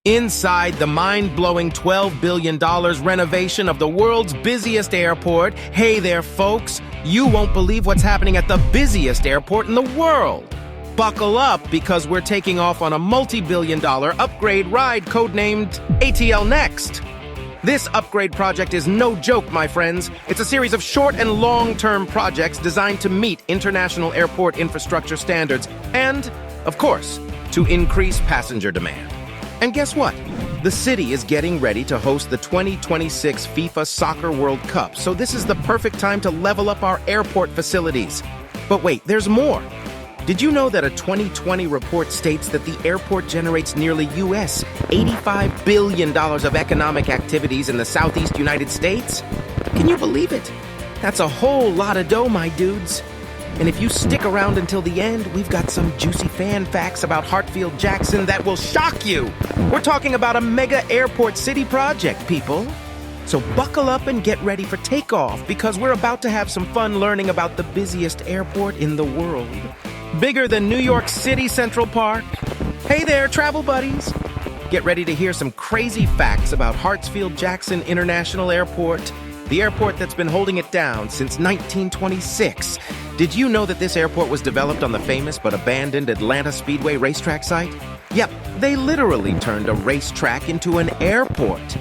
Inside the mind-blowing $12 billion renovation of the world's busiest airport. Hey there, folks. You won't believe what's happening at the busiest airport in the world. Buckle up, because we're taking off on a multi-billion-dollar upgrade ride codenamed ATL Next. This upgrade project is no joke, my friends. It's a series of short and long-term projects designed to meet international airport infrastructure standards and, of course, to increase passenger demand. And guess what? The city is getting ready to host the 2026 FIFA Soccer World Cup, so this is the perfect time to level up our airport facilities. But wait, there's more. Did you know that a 2020 report states that the airport generates nearly US $85 billion of economic activities in the Southeast United States? Can you believe it? That's a whole lot of dough, my dudes. And if you stick around until the end, we've got some juicy fan facts about Hartsfield-Jackson that will shock you. We're talking about a mega airport city project, people. So buckle up and get ready for takeoff, because we're about to have some fun learning about the busiest airport in the world. Bigger than New York City Central Park. Hey there, travel buddies. Get ready to hear some crazy facts about Hartsfield-Jackson International Airport, the airport that's been holding it down since 1926. Did you know that this airport was developed on the famous but abandoned Atlanta Speedway racetrack site? Yep, they literally turned a racetrack into an airport.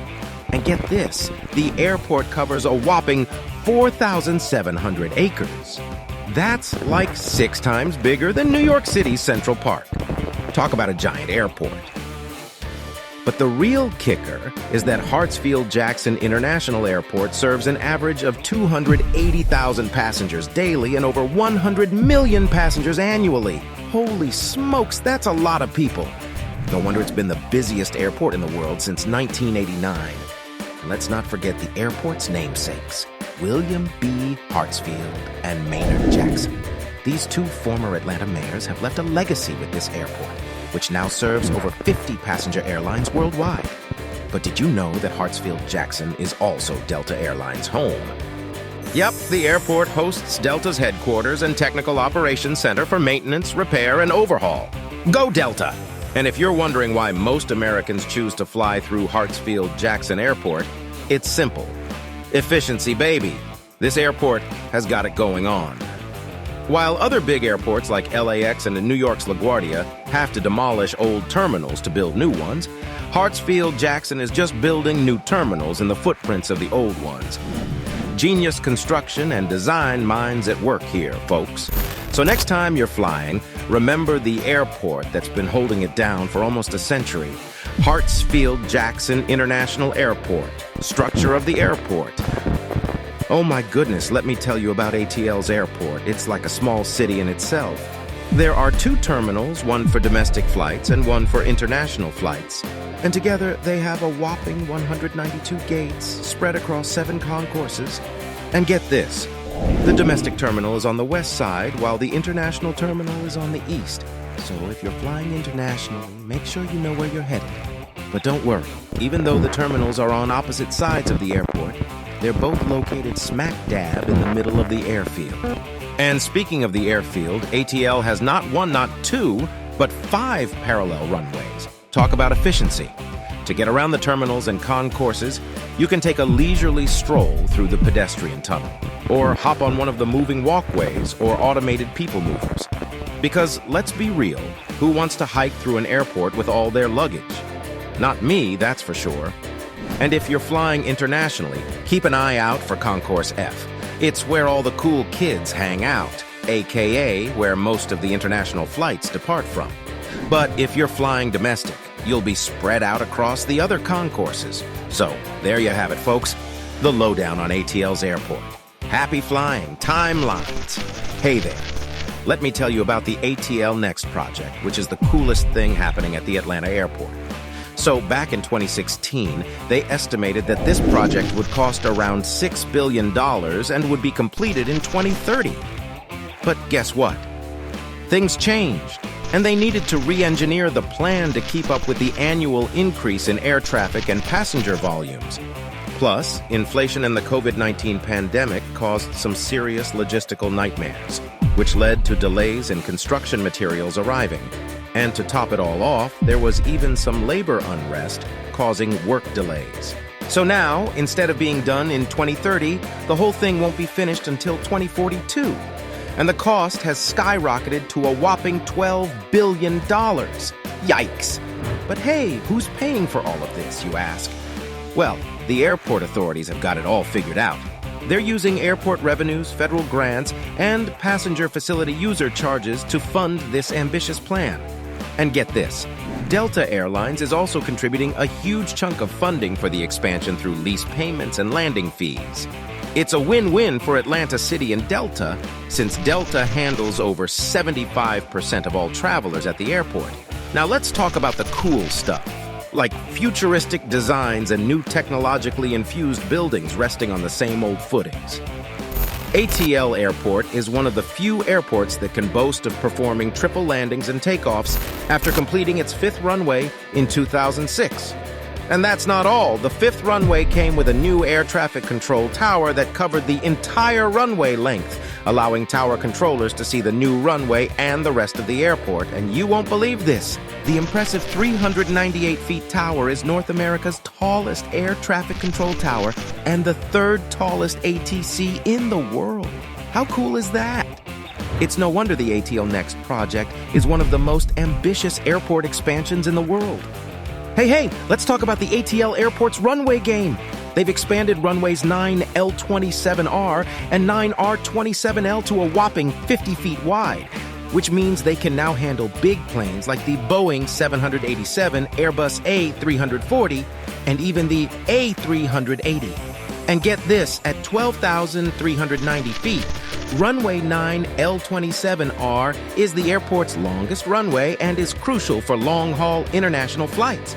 And get this, the airport covers a whopping 4,700 acres. That's like 6 times bigger than New York City's Central Park. Talk about a giant airport. But the real kicker is that Hartsfield-Jackson International Airport serves an average of 280,000 passengers daily and over 100 million passengers annually. Holy smokes, that's a lot of people. No wonder it's been the busiest airport in the world since 1989. And let's not forget the airport's namesakes, William B. Hartsfield and Maynard Jackson. These 2 former Atlanta mayors have left a legacy with this airport, which now serves over 50 passenger airlines worldwide. But did you know that Hartsfield-Jackson is also Delta Airlines' home? Yep, the airport hosts Delta's headquarters and technical operations center for maintenance, repair, and overhaul. Go Delta! And if you're wondering why most Americans choose to fly through Hartsfield-Jackson Airport, it's simple. Efficiency, baby. This airport has got it going on. While other big airports like LAX and New York's LaGuardia have to demolish old terminals to build new ones, Hartsfield-Jackson is just building new terminals in the footprints of the old ones. Genius construction and design minds at work here, folks. So next time you're flying, remember the airport that's been holding it down for almost a century. Hartsfield-Jackson International Airport. Structure of the airport. Oh my goodness, let me tell you about ATL's airport. It's like a small city in itself. There are 2 terminals, one for domestic flights and one for international flights. And together they have a whopping 192 gates spread across 7 concourses. And get this, the domestic terminal is on the west side while the international terminal is on the east. So if you're flying internationally, make sure you know where you're headed. But don't worry, even though the terminals are on opposite sides of the airport, they're both located smack dab in the middle of the airfield. And speaking of the airfield, ATL has not 1, not 2, but 5 parallel runways. Talk about efficiency. To get around the terminals and concourses, you can take a leisurely stroll through the pedestrian tunnel, or hop on one of the moving walkways or automated people movers. Because let's be real, who wants to hike through an airport with all their luggage? Not me, that's for sure. And if you're flying internationally, keep an eye out for Concourse F. It's where all the cool kids hang out, aka where most of the international flights depart from. But if you're flying domestic, you'll be spread out across the other concourses. So, there you have it, folks. The lowdown on ATL's airport. Happy flying, timelines. Hey there. Let me tell you about the ATL Next project, which is the coolest thing happening at the Atlanta airport. So back in 2016, they estimated that this project would cost around $6 billion and would be completed in 2030. But guess what? Things changed, and they needed to re-engineer the plan to keep up with the annual increase in air traffic and passenger volumes. Plus, inflation and the COVID-19 pandemic caused some serious logistical nightmares, which led to delays in construction materials arriving. And to top it all off, there was even some labor unrest causing work delays. So now, instead of being done in 2030, the whole thing won't be finished until 2042. And the cost has skyrocketed to a whopping $12 billion. Yikes! But hey, who's paying for all of this, you ask? Well, the airport authorities have got it all figured out. They're using airport revenues, federal grants, and passenger facility user charges to fund this ambitious plan. And get this, Delta Airlines is also contributing a huge chunk of funding for the expansion through lease payments and landing fees. It's a win-win for Atlanta City and Delta, since Delta handles over 75% of all travelers at the airport. Now let's talk about the cool stuff, like futuristic designs and new technologically infused buildings resting on the same old footings. ATL Airport is one of the few airports that can boast of performing triple landings and takeoffs after completing its fifth runway in 2006. And that's not all. The fifth runway came with a new air traffic control tower that covered the entire runway length, allowing tower controllers to see the new runway and the rest of the airport. And you won't believe this. The impressive 398 feet tower is North America's tallest air traffic control tower and the third tallest ATC in the world. How cool is that? It's no wonder the ATL Next project is one of the most ambitious airport expansions in the world. Hey, let's talk about the ATL Airport's runway game. They've expanded runways 9L27R and 9R27L to a whopping 50 feet wide, which means they can now handle big planes like the Boeing 787, Airbus A340, and even the A380. And get this, at 12,390 feet, runway 9L27R is the airport's longest runway and is crucial for long-haul international flights.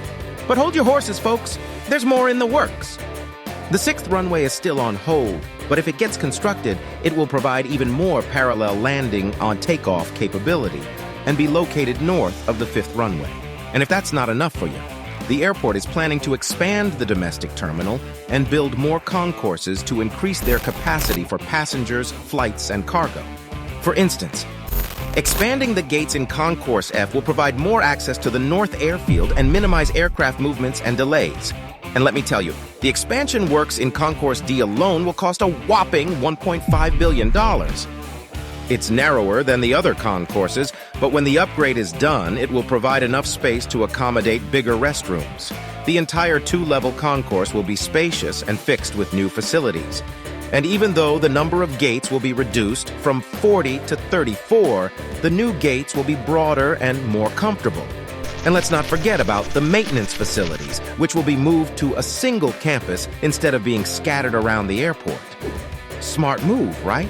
But hold your horses, folks. There's more in the works. The sixth runway is still on hold, but if it gets constructed, it will provide even more parallel landing on takeoff capability and be located north of the fifth runway. And if that's not enough for you, the airport is planning to expand the domestic terminal and build more concourses to increase their capacity for passengers, flights, and cargo. For instance, expanding the gates in Concourse F will provide more access to the North Airfield and minimize aircraft movements and delays. And let me tell you, the expansion works in Concourse D alone will cost a whopping $1.5 billion. It's narrower than the other concourses, but when the upgrade is done, it will provide enough space to accommodate bigger restrooms. The entire two-level concourse will be spacious and fixed with new facilities. And even though the number of gates will be reduced from 40 to 34, the new gates will be broader and more comfortable. And let's not forget about the maintenance facilities, which will be moved to a single campus instead of being scattered around the airport. Smart move, right?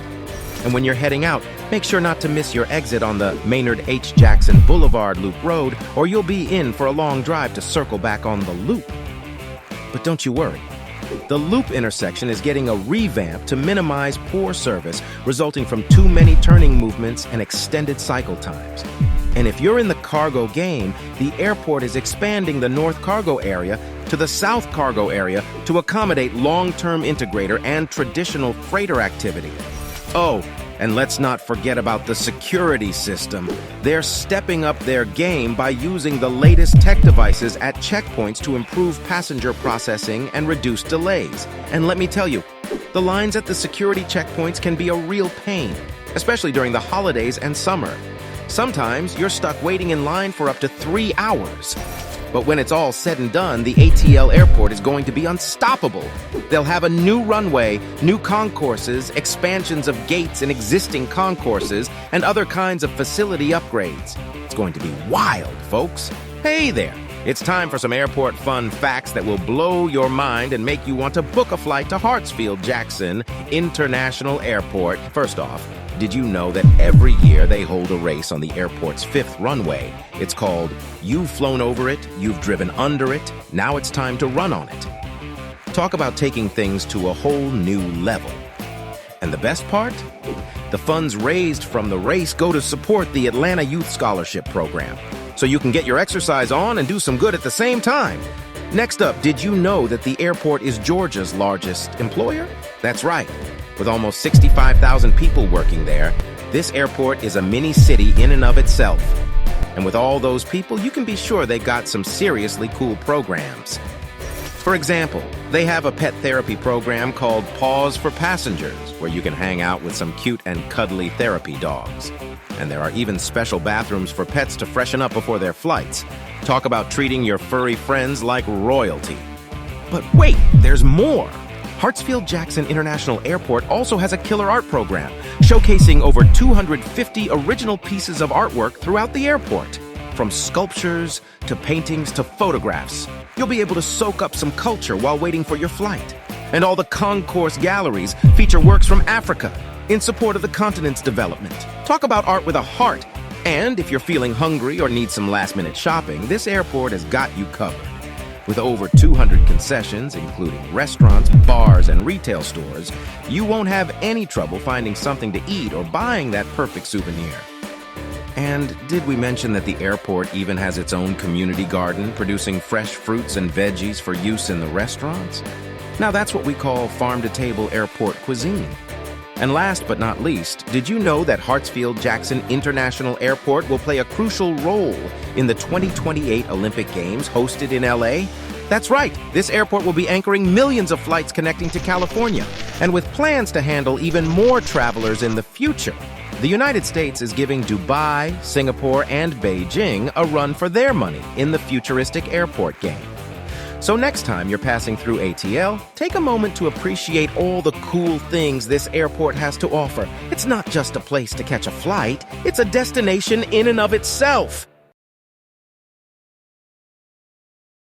And when you're heading out, make sure not to miss your exit on the Maynard H. Jackson Boulevard Loop Road, or you'll be in for a long drive to circle back on the loop. But don't you worry. The loop intersection is getting a revamp to minimize poor service resulting from too many turning movements and extended cycle times. And if you're in the cargo game, the airport is expanding the North Cargo area to the South Cargo area to accommodate long-term integrator and traditional freighter activity. Oh, and let's not forget about the security system. They're stepping up their game by using the latest tech devices at checkpoints to improve passenger processing and reduce delays. And let me tell you, the lines at the security checkpoints can be a real pain, especially during the holidays and summer. Sometimes you're stuck waiting in line for up to 3 hours. But when it's all said and done, the ATL Airport is going to be unstoppable. They'll have a new runway, new concourses, expansions of gates in existing concourses, and other kinds of facility upgrades. It's going to be wild, folks. Hey there! It's time for some airport fun facts that will blow your mind and make you want to book a flight to Hartsfield-Jackson International Airport. First off, did you know that every year they hold a race on the airport's fifth runway? It's called You've Flown Over It, You've Driven Under It, Now It's Time to Run on It. Talk about taking things to a whole new level. And the best part? The funds raised from the race go to support the Atlanta Youth Scholarship Program, so you can get your exercise on and do some good at the same time. Next up, did you know that the airport is Georgia's largest employer? That's right. With almost 65,000 people working there, this airport is a mini city in and of itself. And with all those people, you can be sure they've got some seriously cool programs. For example, they have a pet therapy program called Paws for Passengers, where you can hang out with some cute and cuddly therapy dogs. And there are even special bathrooms for pets to freshen up before their flights. Talk about treating your furry friends like royalty. But wait, there's more! Hartsfield-Jackson International Airport also has a killer art program, showcasing over 250 original pieces of artwork throughout the airport. From sculptures to paintings to photographs, you'll be able to soak up some culture while waiting for your flight. And all the concourse galleries feature works from Africa in support of the continent's development. Talk about art with a heart. And if you're feeling hungry or need some last-minute shopping, this airport has got you covered. With over 200 concessions, including restaurants, bars, and retail stores, you won't have any trouble finding something to eat or buying that perfect souvenir. And did we mention that the airport even has its own community garden, producing fresh fruits and veggies for use in the restaurants? Now that's what we call farm-to-table airport cuisine. And last but not least, did you know that Hartsfield-Jackson International Airport will play a crucial role in the 2028 Olympic Games hosted in LA? That's right, this airport will be anchoring millions of flights connecting to California, and with plans to handle even more travelers in the future. The United States is giving Dubai, Singapore, and Beijing a run for their money in the futuristic airport game. So next time you're passing through ATL, take a moment to appreciate all the cool things this airport has to offer. It's not just a place to catch a flight, it's a destination in and of itself.